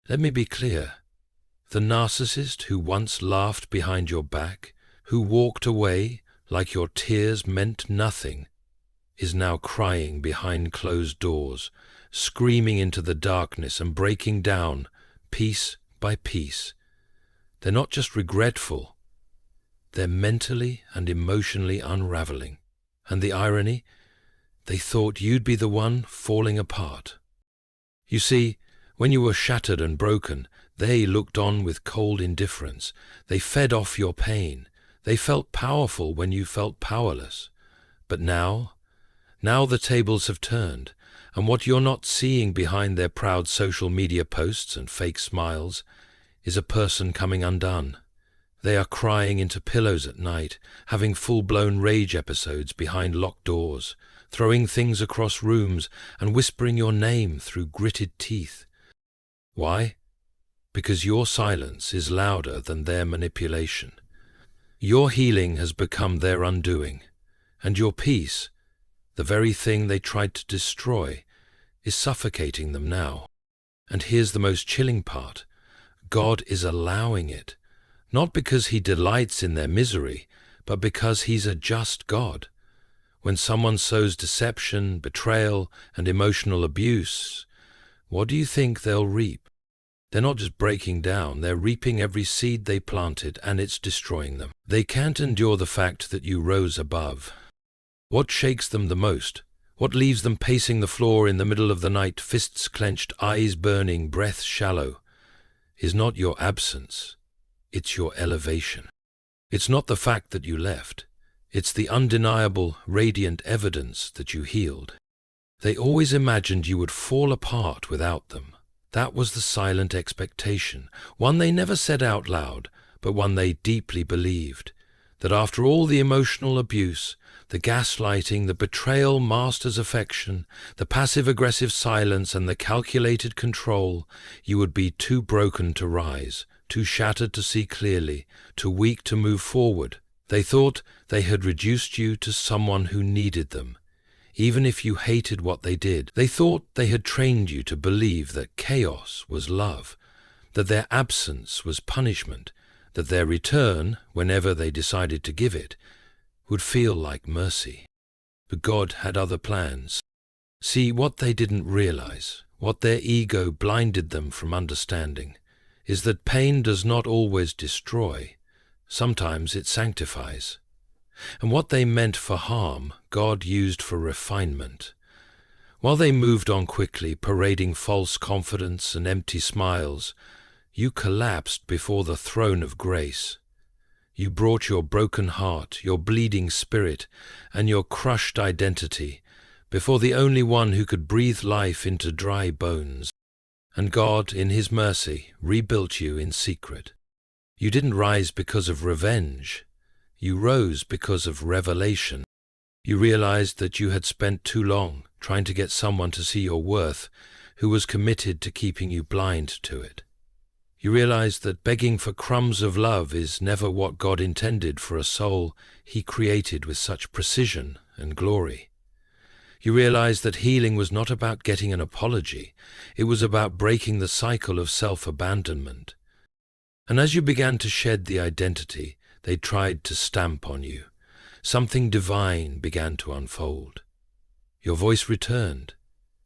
Let me be clear. The narcissist who once laughed behind your back, who walked away like your tears meant nothing, is now crying behind closed doors, screaming into the darkness and breaking down piece by piece. They're not just regretful, they're mentally and emotionally unraveling. And the irony, they thought you'd be the one falling apart. You see, when you were shattered and broken, they looked on with cold indifference. They fed off your pain. They felt powerful when you felt powerless. But now the tables have turned, and what you're not seeing behind their proud social media posts and fake smiles is a person coming undone. They are crying into pillows at night, having full-blown rage episodes behind locked doors, throwing things across rooms and whispering your name through gritted teeth. Why? Because your silence is louder than their manipulation. Your healing has become their undoing, and your peace, the very thing they tried to destroy, is suffocating them now. And here's the most chilling part. God is allowing it, not because he delights in their misery, but because he's a just God. When someone sows deception, betrayal, and emotional abuse, what do you think they'll reap? They're not just breaking down, they're reaping every seed they planted, and it's destroying them. They can't endure the fact that you rose above. What shakes them the most, what leaves them pacing the floor in the middle of the night, fists clenched, eyes burning, breath shallow, is not your absence, it's your elevation. It's not the fact that you left, it's the undeniable, radiant evidence that you healed. They always imagined you would fall apart without them. That was the silent expectation, one they never said out loud, but one they deeply believed, that after all the emotional abuse, the gaslighting, the betrayal master's affection, the passive-aggressive silence and the calculated control, you would be too broken to rise, too shattered to see clearly, too weak to move forward. They thought they had reduced you to someone who needed them. Even if you hated what they did, they thought they had trained you to believe that chaos was love, that their absence was punishment, that their return, whenever they decided to give it, would feel like mercy. But God had other plans. See, what they didn't realize, what their ego blinded them from understanding, is that pain does not always destroy. Sometimes it sanctifies. And what they meant for harm, God used for refinement. While they moved on quickly, parading false confidence and empty smiles, you collapsed before the throne of grace. You brought your broken heart, your bleeding spirit, and your crushed identity before the only one who could breathe life into dry bones. And God, in his mercy, rebuilt you in secret. You didn't rise because of revenge. You rose because of revelation. You realized that you had spent too long trying to get someone to see your worth who was committed to keeping you blind to it. You realized that begging for crumbs of love is never what God intended for a soul he created with such precision and glory. You realized that healing was not about getting an apology, it was about breaking the cycle of self-abandonment. And as you began to shed the identity they tried to stamp on you, something divine began to unfold. Your voice returned,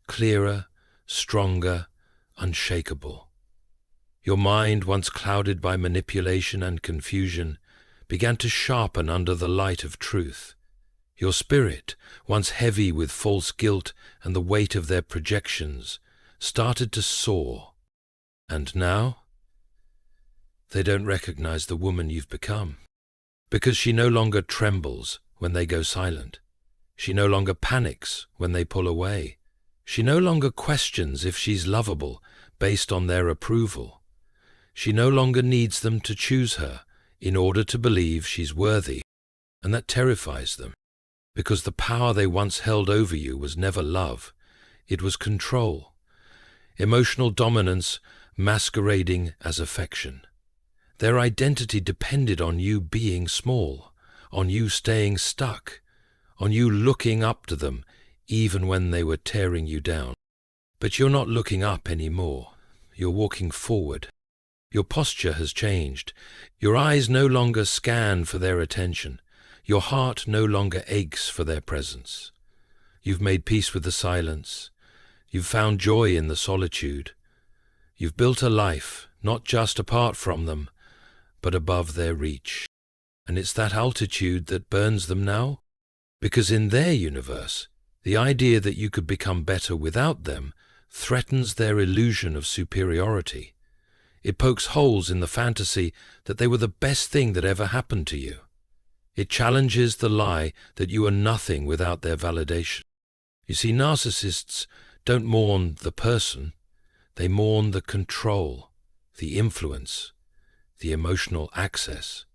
clearer, stronger, unshakable. Your mind, once clouded by manipulation and confusion, began to sharpen under the light of truth. Your spirit, once heavy with false guilt and the weight of their projections, started to soar. And now, they don't recognize the woman you've become. Because she no longer trembles when they go silent. She no longer panics when they pull away. She no longer questions if she's lovable based on their approval. She no longer needs them to choose her in order to believe she's worthy, and that terrifies them, because the power they once held over you was never love, it was control, emotional dominance masquerading as affection. Their identity depended on you being small, on you staying stuck, on you looking up to them even when they were tearing you down. But you're not looking up anymore. you're walking forward. Your posture has changed. Your eyes no longer scan for their attention. Your heart no longer aches for their presence. You've made peace with the silence. You've found joy in the solitude. You've built a life, not just apart from them, but above their reach. And it's that altitude that burns them now, because in their universe, the idea that you could become better without them threatens their illusion of superiority. It pokes holes in the fantasy that they were the best thing that ever happened to you. It challenges the lie that you are nothing without their validation. You see, narcissists don't mourn the person, they mourn the control, the influence, the emotional access.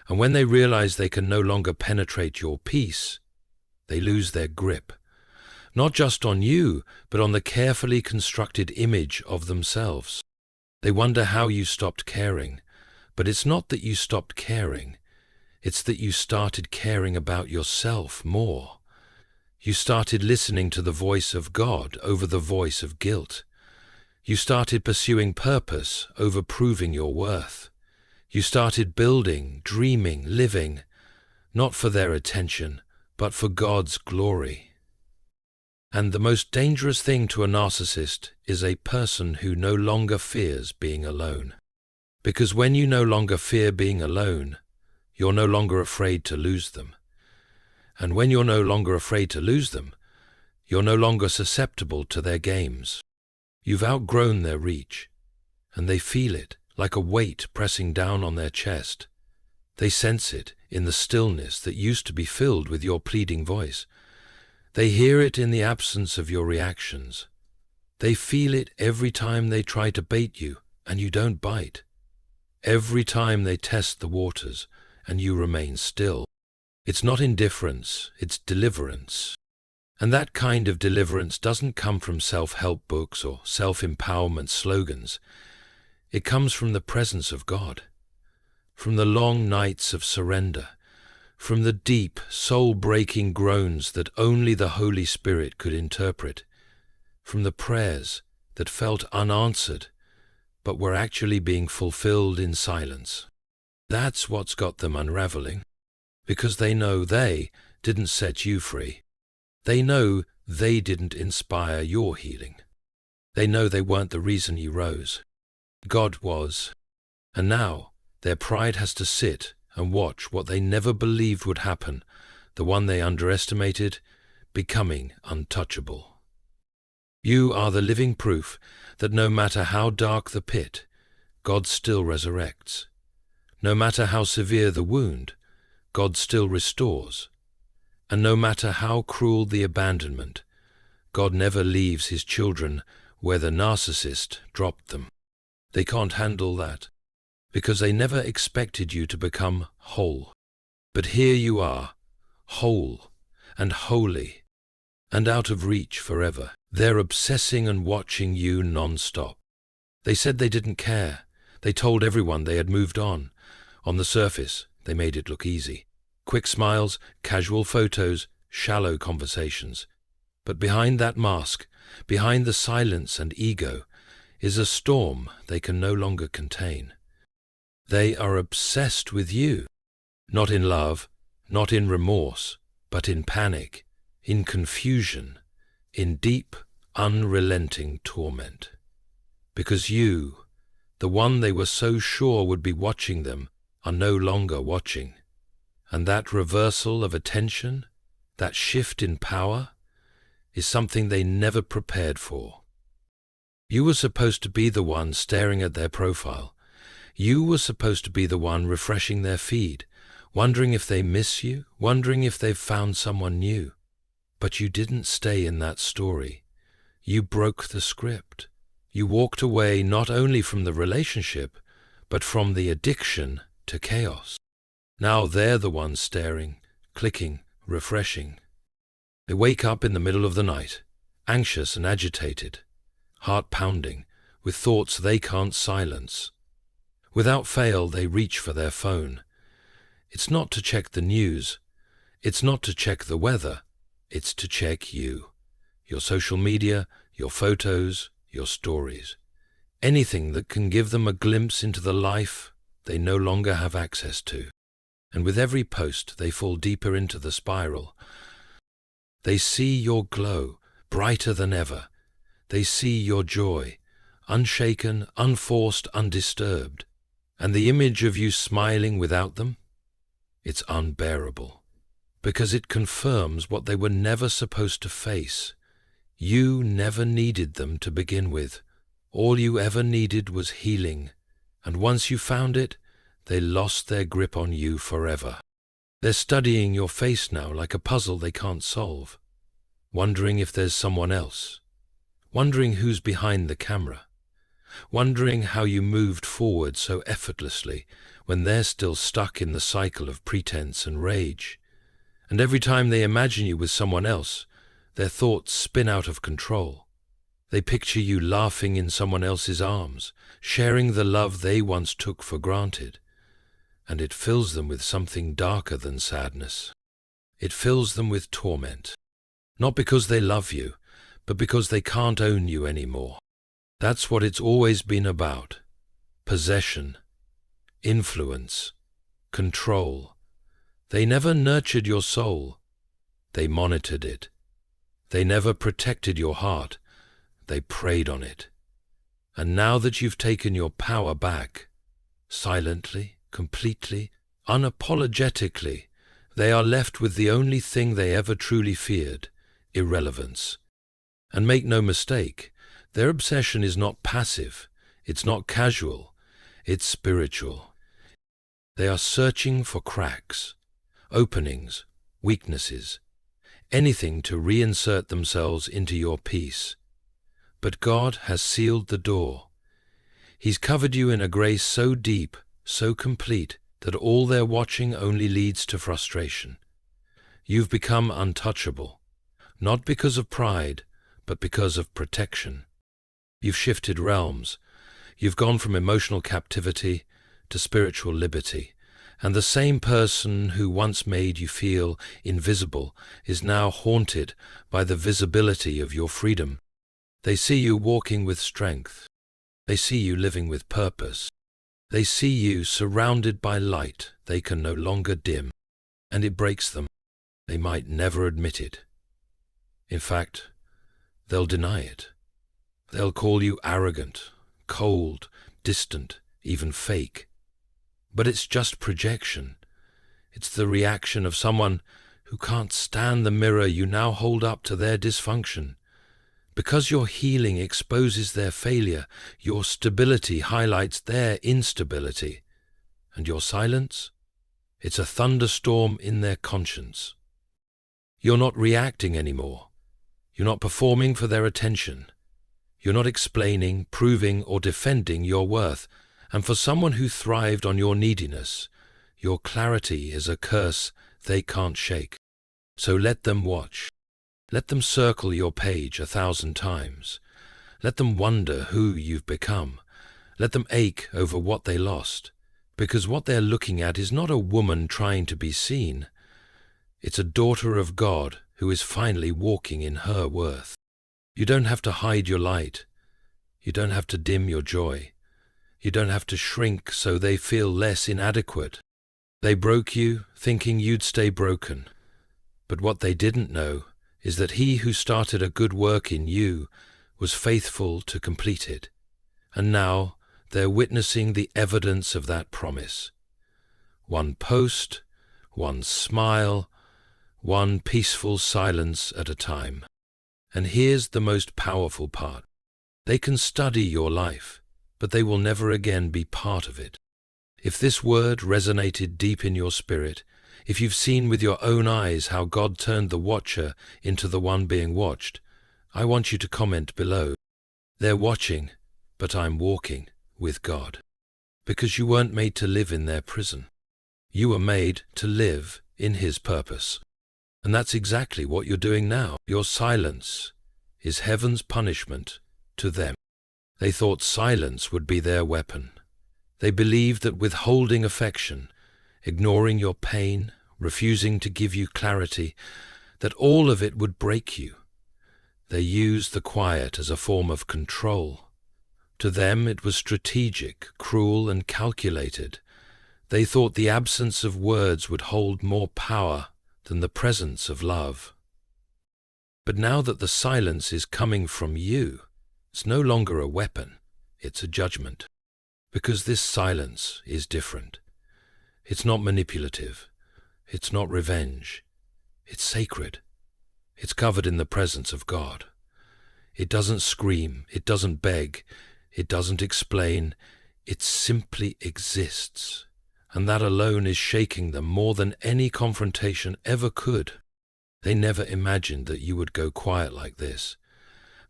And when they realize they can no longer penetrate your peace, they lose their grip, not just on you, but on the carefully constructed image of themselves. They wonder how you stopped caring, but it's not that you stopped caring, it's that you started caring about yourself more. You started listening to the voice of God over the voice of guilt. You started pursuing purpose over proving your worth. You started building, dreaming, living, not for their attention, but for God's glory. And the most dangerous thing to a narcissist is a person who no longer fears being alone. Because when you no longer fear being alone, you're no longer afraid to lose them. And when you're no longer afraid to lose them, you're no longer susceptible to their games. You've outgrown their reach, and they feel it like a weight pressing down on their chest. They sense it in the stillness that used to be filled with your pleading voice. They hear it in the absence of your reactions. They feel it every time they try to bait you and you don't bite. Every time they test the waters and you remain still. It's not indifference, it's deliverance. And that kind of deliverance doesn't come from self-help books or self-empowerment slogans. It comes from the presence of God, from the long nights of surrender, from the deep, soul-breaking groans that only the Holy Spirit could interpret, from the prayers that felt unanswered but were actually being fulfilled in silence. That's what's got them unraveling, because they know they didn't set you free. They know they didn't inspire your healing. They know they weren't the reason you rose. God was. And now their pride has to sit and watch what they never believed would happen, the one they underestimated, becoming untouchable. You are the living proof that no matter how dark the pit, God still resurrects. No matter how severe the wound, God still restores. And no matter how cruel the abandonment, God never leaves his children where the narcissist dropped them. They can't handle that, because they never expected you to become whole. But here you are, whole and holy, and out of reach forever. They're obsessing and watching you non-stop. They said they didn't care. They told everyone they had moved on. On the surface, they made it look easy. Quick smiles, casual photos, shallow conversations. But behind that mask, behind the silence and ego, is a storm they can no longer contain. They are obsessed with you, not in love, not in remorse, but in panic, in confusion, in deep, unrelenting torment. Because you, the one they were so sure would be watching them, are no longer watching. And that reversal of attention, that shift in power, is something they never prepared for. You were supposed to be the one staring at their profile. You were supposed to be the one refreshing their feed, wondering if they miss you, wondering if they've found someone new. But you didn't stay in that story. You broke the script. You walked away not only from the relationship, but from the addiction to chaos. Now they're the ones staring, clicking, refreshing. They wake up in the middle of the night, anxious and agitated, heart pounding, with thoughts they can't silence. Without fail, they reach for their phone. It's not to check the news. It's not to check the weather. It's to check you, your social media, your photos, your stories. anything that can give them a glimpse into the life they no longer have access to. And with every post, they fall deeper into the spiral. They see your glow, brighter than ever. They see your joy, unshaken, unforced, undisturbed. And the image of you smiling without them? It's unbearable, because it confirms what they were never supposed to face. You never needed them to begin with. All you ever needed was healing, and once you found it, they lost their grip on you forever. They're studying your face now like a puzzle they can't solve, wondering if there's someone else, wondering who's behind the camera, wondering how you moved forward so effortlessly when they're still stuck in the cycle of pretense and rage. And every time they imagine you with someone else, their thoughts spin out of control. They picture you laughing in someone else's arms, sharing the love they once took for granted. And it fills them with something darker than sadness. It fills them with torment. Not because they love you, but because they can't own you anymore. That's what it's always been about. Possession, influence, control. They never nurtured your soul. They monitored it. They never protected your heart. They preyed on it. And now that you've taken your power back, silently, completely, unapologetically, they are left with the only thing they ever truly feared, irrelevance. And make no mistake, their obsession is not passive, it's not casual, it's spiritual. They are searching for cracks, openings, weaknesses, anything to reinsert themselves into your peace. But God has sealed the door. He's covered you in a grace so deep, so complete, that all their watching only leads to frustration. You've become untouchable, not because of pride, but because of protection. You've shifted realms. You've gone from emotional captivity to spiritual liberty. And the same person who once made you feel invisible is now haunted by the visibility of your freedom. They see you walking with strength. They see you living with purpose. They see you surrounded by light they can no longer dim, and it breaks them. They might never admit it. In fact, they'll deny it. They'll call you arrogant, cold, distant, even fake. But it's just projection. It's the reaction of someone who can't stand the mirror you now hold up to their dysfunction. Because your healing exposes their failure, your stability highlights their instability. And your silence? It's a thunderstorm in their conscience. You're not reacting anymore. You're not performing for their attention. You're not explaining, proving, or defending your worth. And for someone who thrived on your neediness, your clarity is a curse they can't shake. So let them watch. Let them circle your page 1,000 times. Let them wonder who you've become. Let them ache over what they lost. Because what they're looking at is not a woman trying to be seen. It's a daughter of God who is finally walking in her worth. You don't have to hide your light. You don't have to dim your joy. You don't have to shrink so they feel less inadequate. They broke you, thinking you'd stay broken. But what they didn't know is that he who started a good work in you was faithful to complete it. And now they're witnessing the evidence of that promise. One post, one smile, one peaceful silence at a time. And here's the most powerful part. They can study your life, but they will never again be part of it. If this word resonated deep in your spirit, if you've seen with your own eyes how God turned the watcher into the one being watched, I want you to comment below. They're watching, but I'm walking with God. Because you weren't made to live in their prison. You were made to live in His purpose. And that's exactly what you're doing now. Your silence is heaven's punishment to them. They thought silence would be their weapon. They believed that withholding affection, ignoring your pain, refusing to give you clarity, that all of it would break you. They used the quiet as a form of control, To them it was strategic, cruel, and calculated. They thought the absence of words would hold more power than the presence of love. But now that the silence is coming from you, it's no longer a weapon, it's a judgment. Because this silence is different. It's not manipulative. It's not revenge. It's sacred. It's covered in the presence of God. It doesn't scream. It doesn't beg. It doesn't explain. It simply exists. And that alone is shaking them more than any confrontation ever could. They never imagined that you would go quiet like this.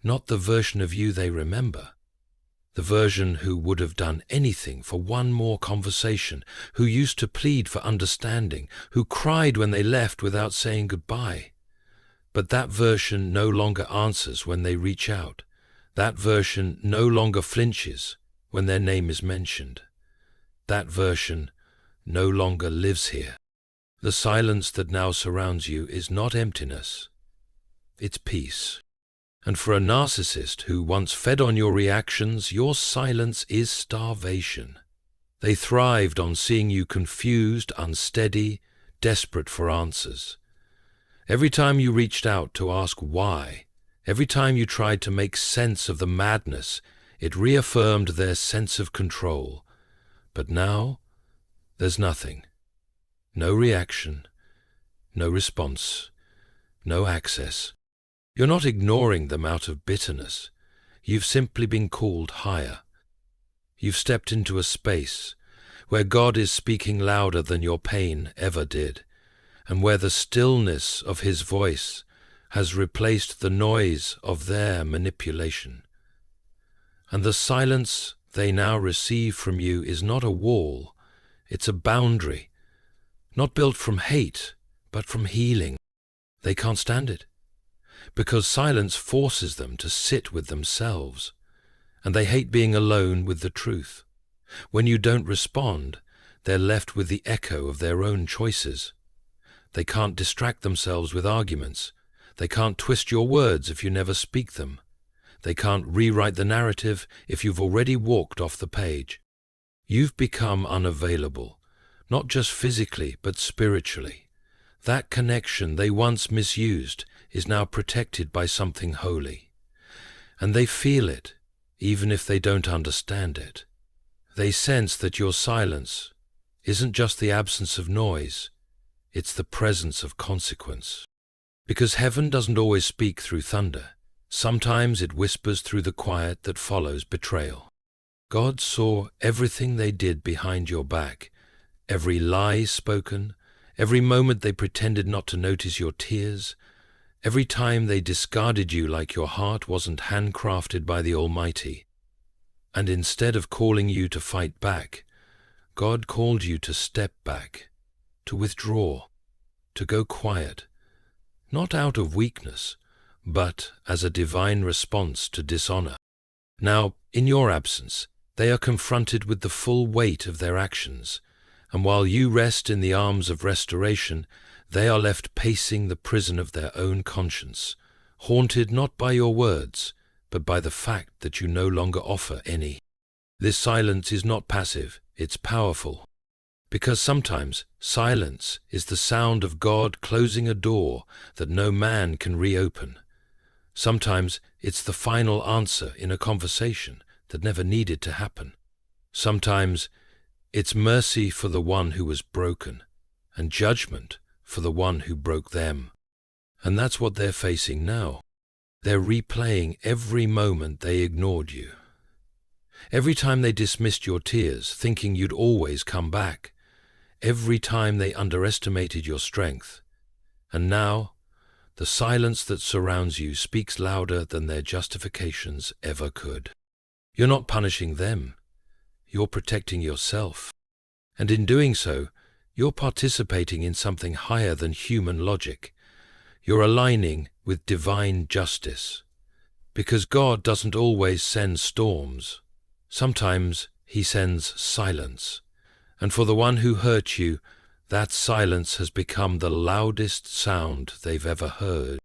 Not the version of you they remember. The version who would have done anything for one more conversation, who used to plead for understanding, who cried when they left without saying goodbye. But that version no longer answers when they reach out. That version no longer flinches when their name is mentioned. That version no longer lives here. The silence that now surrounds you is not emptiness, it's peace. And for a narcissist who once fed on your reactions, your silence is starvation. They thrived on seeing you confused, unsteady, desperate for answers. Every time you reached out to ask why, every time you tried to make sense of the madness, it reaffirmed their sense of control. But now, there's nothing. No reaction, no response, no access. You're not ignoring them out of bitterness. You've simply been called higher. You've stepped into a space where God is speaking louder than your pain ever did, and where the stillness of His voice has replaced the noise of their manipulation. And the silence they now receive from you is not a wall, it's a boundary, not built from hate, but from healing. They can't stand it, because silence forces them to sit with themselves, and they hate being alone with the truth. When you don't respond, they're left with the echo of their own choices. They can't distract themselves with arguments. They can't twist your words if you never speak them. They can't rewrite the narrative if you've already walked off the page. You've become unavailable, not just physically, but spiritually. That connection they once misused is now protected by something holy. And they feel it, even if they don't understand it. They sense that your silence isn't just the absence of noise, it's the presence of consequence. Because heaven doesn't always speak through thunder. Sometimes it whispers through the quiet that follows betrayal. God saw everything they did behind your back, every lie spoken, every moment they pretended not to notice your tears, every time they discarded you like your heart wasn't handcrafted by the Almighty. And instead of calling you to fight back, God called you to step back, to withdraw, to go quiet, not out of weakness, but as a divine response to dishonor. Now, in your absence, they are confronted with the full weight of their actions, and while you rest in the arms of restoration, they are left pacing the prison of their own conscience, haunted not by your words, but by the fact that you no longer offer any. This silence is not passive, it's powerful. Because sometimes silence is the sound of God closing a door that no man can reopen. Sometimes it's the final answer in a conversation that never needed to happen. Sometimes it's mercy for the one who was broken, and judgment for the one who broke them. And that's what they're facing now. They're replaying every moment they ignored you. Every time they dismissed your tears, thinking you'd always come back. Every time they underestimated your strength. And now, the silence that surrounds you speaks louder than their justifications ever could. You're not punishing them. You're protecting yourself. And in doing so, you're participating in something higher than human logic. You're aligning with divine justice. Because God doesn't always send storms. Sometimes He sends silence. And for the one who hurt you, that silence has become the loudest sound they've ever heard.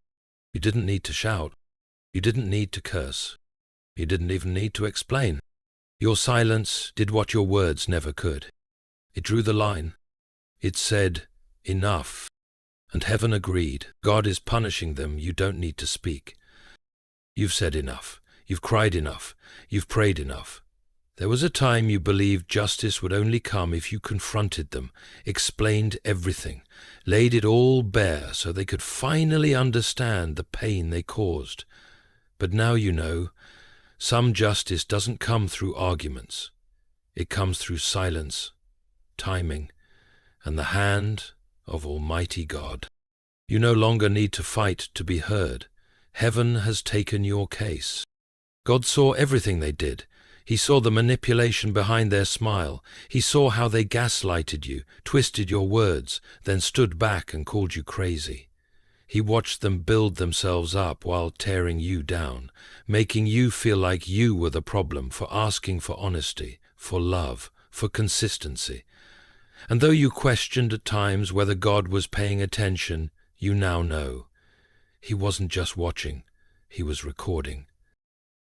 You didn't need to shout. You didn't need to curse. You didn't even need to explain. Your silence did what your words never could. It drew the line. It said, enough. And heaven agreed. God is punishing them. You don't need to speak. You've said enough. You've cried enough. You've prayed enough. There was a time you believed justice would only come if you confronted them, explained everything, laid it all bare so they could finally understand the pain they caused. But now you know, some justice doesn't come through arguments. It comes through silence, timing, and the hand of Almighty God. You no longer need to fight to be heard. Heaven has taken your case. God saw everything they did. He saw the manipulation behind their smile. He saw how they gaslighted you, twisted your words, then stood back and called you crazy. He watched them build themselves up while tearing you down, making you feel like you were the problem for asking for honesty, for love, for consistency. And though you questioned at times whether God was paying attention, you now know. He wasn't just watching, he was recording.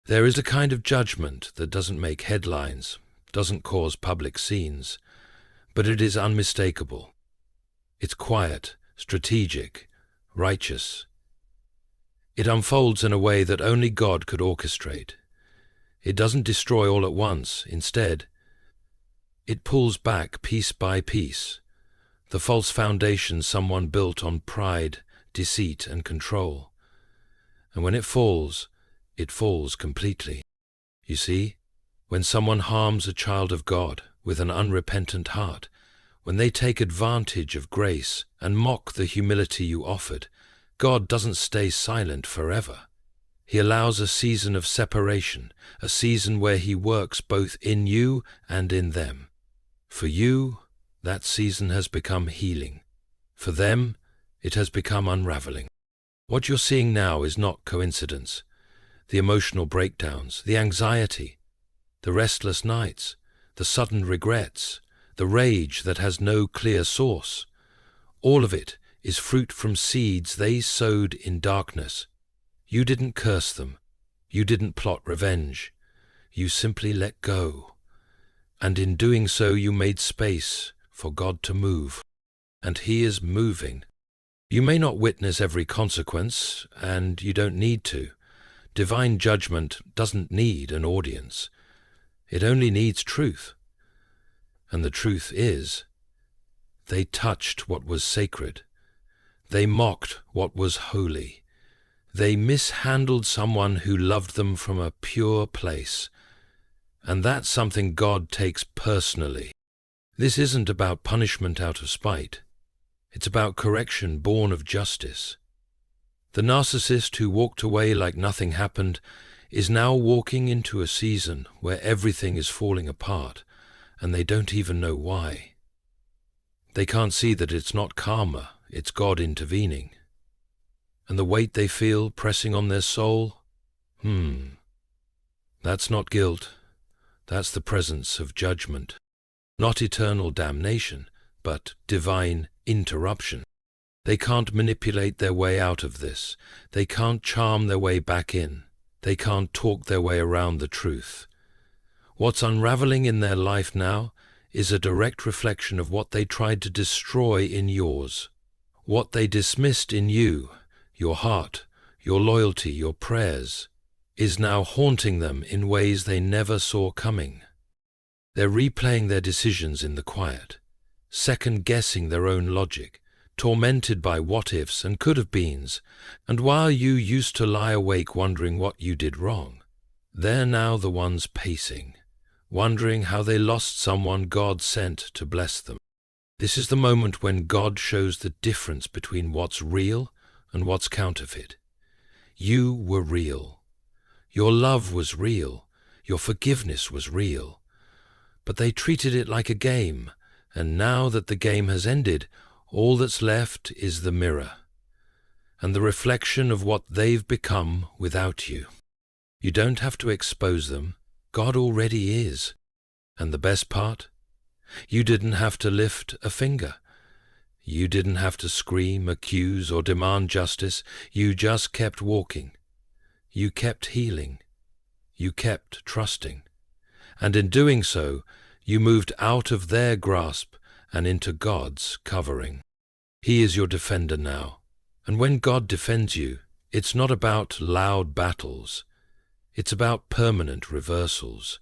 There is a kind of judgment that doesn't make headlines, doesn't cause public scenes, but it is unmistakable. It's quiet, strategic, righteous. It unfolds in a way that only God could orchestrate. It doesn't destroy all at once. Instead, it pulls back piece by piece, the false foundation someone built on pride, deceit, and control. And when it falls completely. You see, when someone harms a child of God with an unrepentant heart, when they take advantage of grace and mock the humility you offered, God doesn't stay silent forever. He allows a season of separation, a season where He works both in you and in them. For you, that season has become healing. For them, it has become unraveling. What you're seeing now is not coincidence. The emotional breakdowns, the anxiety, the restless nights, the sudden regrets, the rage that has no clear source, all of it is fruit from seeds they sowed in darkness. You didn't curse them. You didn't plot revenge. You simply let go. And in doing so, you made space for God to move. And He is moving. You may not witness every consequence, and you don't need to. Divine judgment doesn't need an audience. It only needs truth. And the truth is, they touched what was sacred. They mocked what was holy. They mishandled someone who loved them from a pure place. And that's something God takes personally. This isn't about punishment out of spite. It's about correction born of justice. The narcissist who walked away like nothing happened is now walking into a season where everything is falling apart, and they don't even know why. They can't see that it's not karma, it's God intervening. And the weight they feel pressing on their soul? That's not guilt. That's the presence of judgment. Not eternal damnation, but divine interruption. They can't manipulate their way out of this. They can't charm their way back in. They can't talk their way around the truth. What's unraveling in their life now is a direct reflection of what they tried to destroy in yours. What they dismissed in you, your heart, your loyalty, your prayers, is now haunting them in ways they never saw coming. They're replaying their decisions in the quiet, second-guessing their own logic, tormented by what-ifs and could-have-beens, and while you used to lie awake wondering what you did wrong, they're now the ones pacing, wondering how they lost someone God sent to bless them. This is the moment when God shows the difference between what's real and what's counterfeit. You were real. Your love was real. Your forgiveness was real. But they treated it like a game, and now that the game has ended, all that's left is the mirror, and the reflection of what they've become without you. You don't have to expose them. God already is. And the best part? You didn't have to lift a finger. You didn't have to scream, accuse, or demand justice. You just kept walking. You kept healing. You kept trusting. And in doing so, you moved out of their grasp and into God's covering. He is your defender now. And when God defends you, it's not about loud battles. It's about permanent reversals.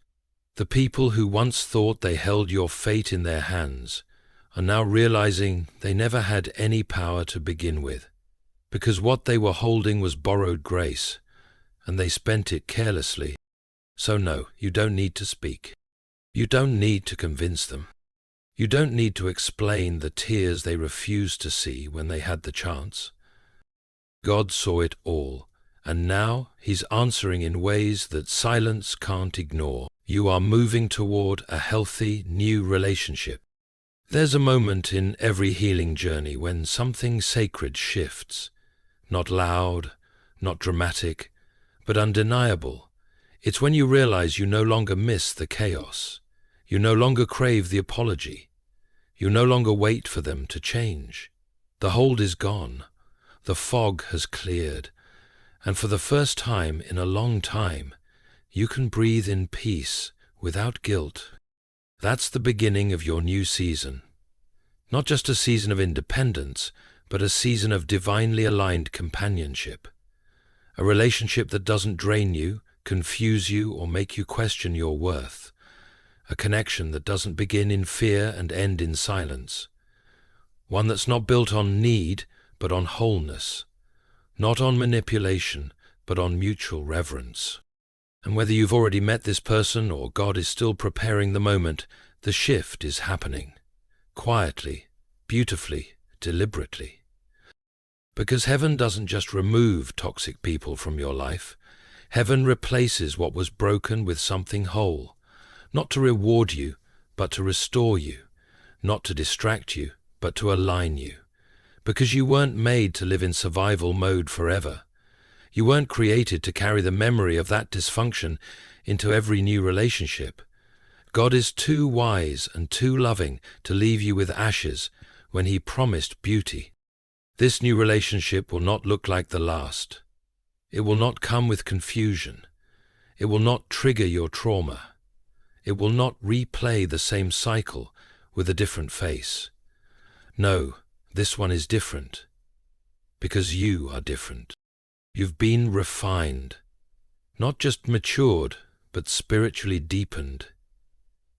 The people who once thought they held your fate in their hands are now realizing they never had any power to begin with, because what they were holding was borrowed grace, and they spent it carelessly. So no, you don't need to speak. You don't need to convince them. You don't need to explain the tears they refused to see when they had the chance. God saw it all, and now He's answering in ways that silence can't ignore. You are moving toward a healthy, new relationship. There's a moment in every healing journey when something sacred shifts. Not loud, not dramatic, but undeniable. It's when you realize you no longer miss the chaos. You no longer crave the apology. You no longer wait for them to change. The hold is gone. The fog has cleared. And for the first time in a long time, you can breathe in peace without guilt. That's the beginning of your new season. Not just a season of independence, but a season of divinely aligned companionship. A relationship that doesn't drain you, confuse you, or make you question your worth. A connection that doesn't begin in fear and end in silence. One that's not built on need, but on wholeness. Not on manipulation, but on mutual reverence. And whether you've already met this person or God is still preparing the moment, the shift is happening. Quietly, beautifully, deliberately. Because heaven doesn't just remove toxic people from your life. Heaven replaces what was broken with something whole. Not to reward you, but to restore you. Not to distract you, but to align you. Because you weren't made to live in survival mode forever. You weren't created to carry the memory of that dysfunction into every new relationship. God is too wise and too loving to leave you with ashes when He promised beauty. This new relationship will not look like the last. It will not come with confusion. It will not trigger your trauma. It will not replay the same cycle with a different face. No, this one is different. Because you are different. You've been refined. Not just matured, but spiritually deepened.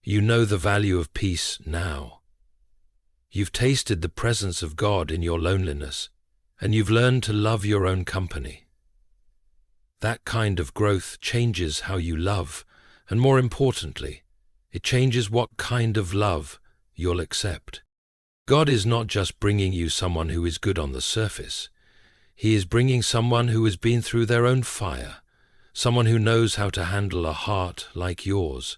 You know the value of peace now. You've tasted the presence of God in your loneliness, and you've learned to love your own company. That kind of growth changes how you love, and more importantly, it changes what kind of love you'll accept. God is not just bringing you someone who is good on the surface. He is bringing someone who has been through their own fire, someone who knows how to handle a heart like yours,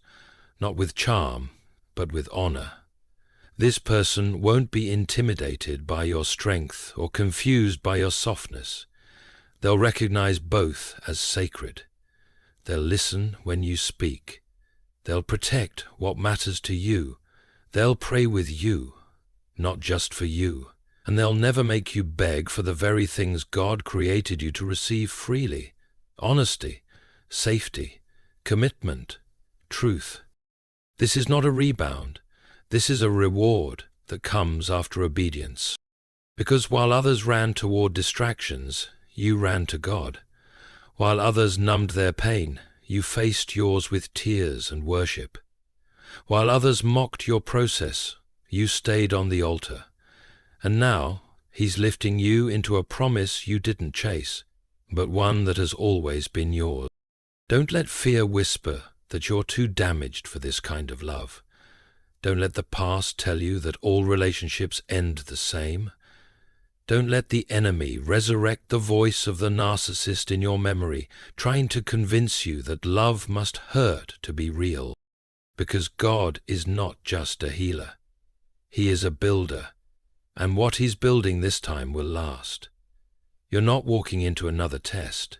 not with charm, but with honor. This person won't be intimidated by your strength or confused by your softness. They'll recognize both as sacred. They'll listen when you speak. They'll protect what matters to you. They'll pray with you, not just for you. And they'll never make you beg for the very things God created you to receive freely. Honesty, safety, commitment, truth. This is not a rebound. This is a reward that comes after obedience. Because while others ran toward distractions, you ran to God. While others numbed their pain, you faced yours with tears and worship. While others mocked your process, you stayed on the altar. And now, He's lifting you into a promise you didn't chase, but one that has always been yours. Don't let fear whisper that you're too damaged for this kind of love. Don't let the past tell you that all relationships end the same. Don't let the enemy resurrect the voice of the narcissist in your memory, trying to convince you that love must hurt to be real. Because God is not just a healer. He is a builder, and what He's building this time will last. You're not walking into another test.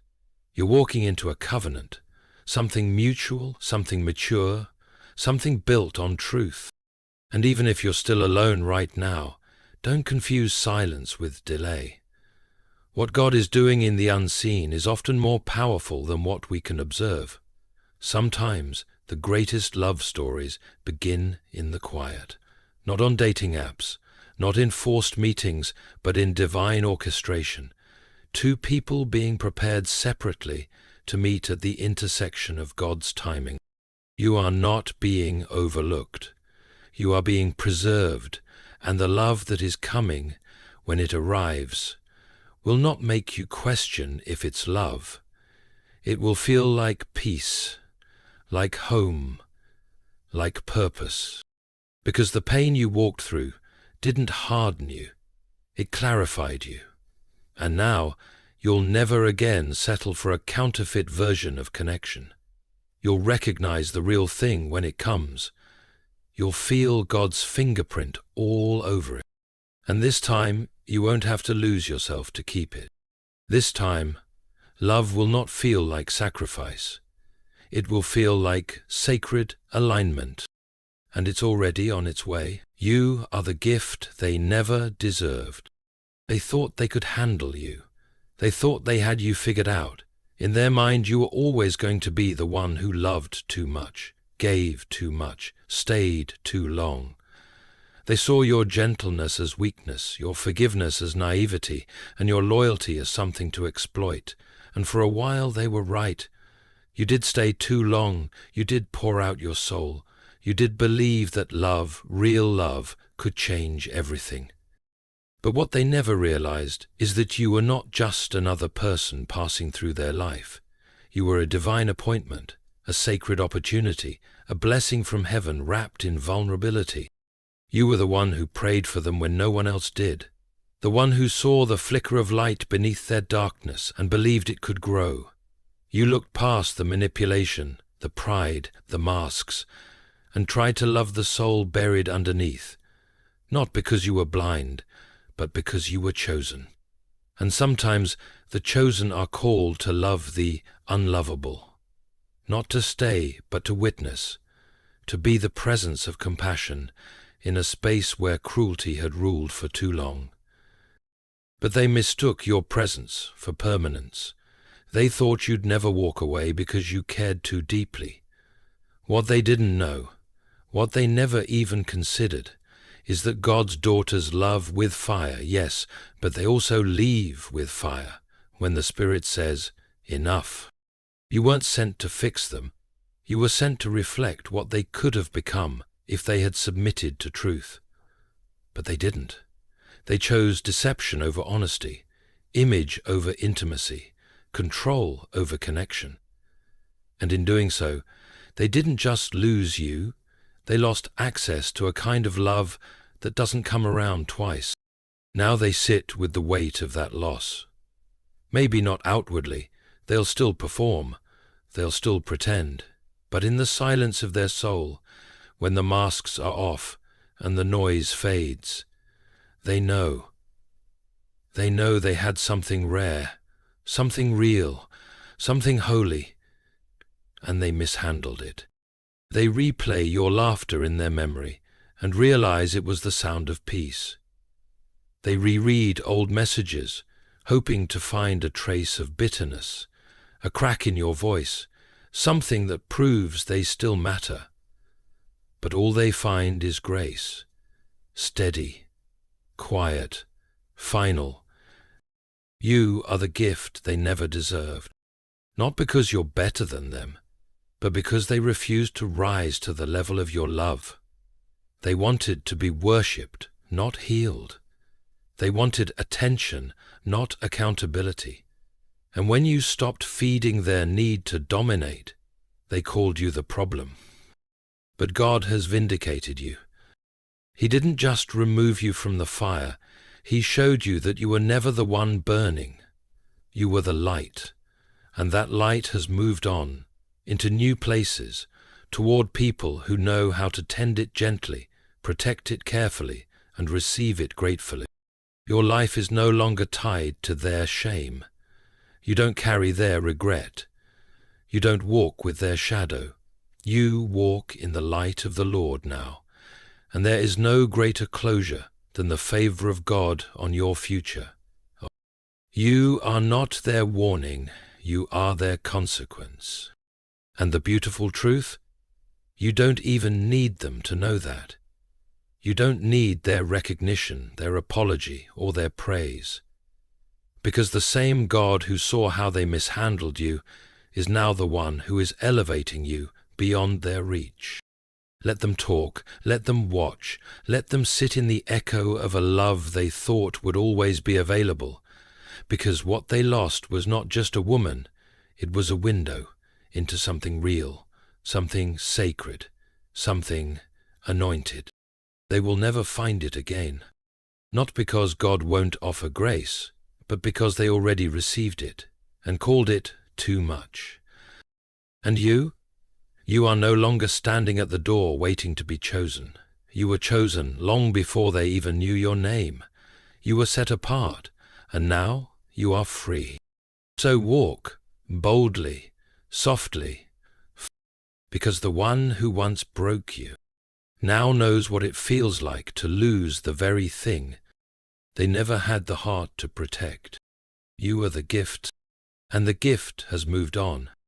You're walking into a covenant, something mutual, something mature, something built on truth. And even if you're still alone right now, don't confuse silence with delay. What God is doing in the unseen is often more powerful than what we can observe. Sometimes The greatest love stories begin in the quiet, not on dating apps, not in forced meetings, but in divine orchestration. Two people being prepared separately to meet at the intersection of God's timing. You are not being overlooked. You are being preserved, and the love that is coming, when it arrives, will not make you question if it's love. It will feel like peace, like home, like purpose. Because the pain you walked through didn't harden you, it clarified you. And now, you'll never again settle for a counterfeit version of connection. You'll recognize the real thing when it comes. You'll feel God's fingerprint all over it. And this time, you won't have to lose yourself to keep it. This time, love will not feel like sacrifice. It will feel like sacred alignment. And it's already on its way. You are the gift they never deserved. They thought they could handle you. They thought they had you figured out. In their mind, you were always going to be the one who loved too much, gave too much, stayed too long. They saw your gentleness as weakness, your forgiveness as naivety, and your loyalty as something to exploit. And for a while they were right. You did stay too long. You did pour out your soul. You did believe that love, real love, could change everything. But what they never realized is that you were not just another person passing through their life. You were a divine appointment, a sacred opportunity, a blessing from heaven wrapped in vulnerability. You were the one who prayed for them when no one else did, the one who saw the flicker of light beneath their darkness and believed it could grow. You looked past the manipulation, the pride, the masks, and tried to love the soul buried underneath, not because you were blind, but because you were chosen. And sometimes the chosen are called to love the unlovable, not to stay, but to witness, to be the presence of compassion in a space where cruelty had ruled for too long. But they mistook your presence for permanence. They thought you'd never walk away because you cared too deeply. What they didn't know, what they never even considered, is that God's daughters love with fire, yes, but they also leave with fire when the Spirit says, enough. You weren't sent to fix them. You were sent to reflect what they could have become if they had submitted to truth. But they didn't. They chose deception over honesty, image over intimacy, control over connection. And in doing so, they didn't just lose you, they lost access to a kind of love that doesn't come around twice. Now they sit with the weight of that loss. Maybe not outwardly, they'll still perform, they'll still pretend, but in the silence of their soul, when the masks are off and the noise fades, they know they had something rare, something real, something holy, and they mishandled it. They replay your laughter in their memory and realize it was the sound of peace. They reread old messages, hoping to find a trace of bitterness, a crack in your voice, something that proves they still matter. But all they find is grace, steady, quiet, final. You are the gift they never deserved, not because you're better than them, but because they refused to rise to the level of your love. They wanted to be worshipped, not healed. They wanted attention, not accountability. And when you stopped feeding their need to dominate, they called you the problem. But God has vindicated you. He didn't just remove you from the fire, He showed you that you were never the one burning. You were the light, and that light has moved on into new places, toward people who know how to tend it gently, protect it carefully, and receive it gratefully. Your life is no longer tied to their shame. You don't carry their regret. You don't walk with their shadow. You walk in the light of the Lord now, and there is no greater closure than the favor of God on your future. You are not their warning, you are their consequence. And the beautiful truth? You don't even need them to know that. You don't need their recognition, their apology, or their praise. Because the same God who saw how they mishandled you is now the one who is elevating you beyond their reach. Let them talk, let them watch, let them sit in the echo of a love they thought would always be available, because what they lost was not just a woman, it was a window into something real, something sacred, something anointed. They will never find it again, not because God won't offer grace, but because they already received it and called it too much. And you? You are no longer standing at the door waiting to be chosen. You were chosen long before they even knew your name. You were set apart, and now you are free. So walk boldly, softly, because the one who once broke you now knows what it feels like to lose the very thing they never had the heart to protect. You are the gift, and the gift has moved on.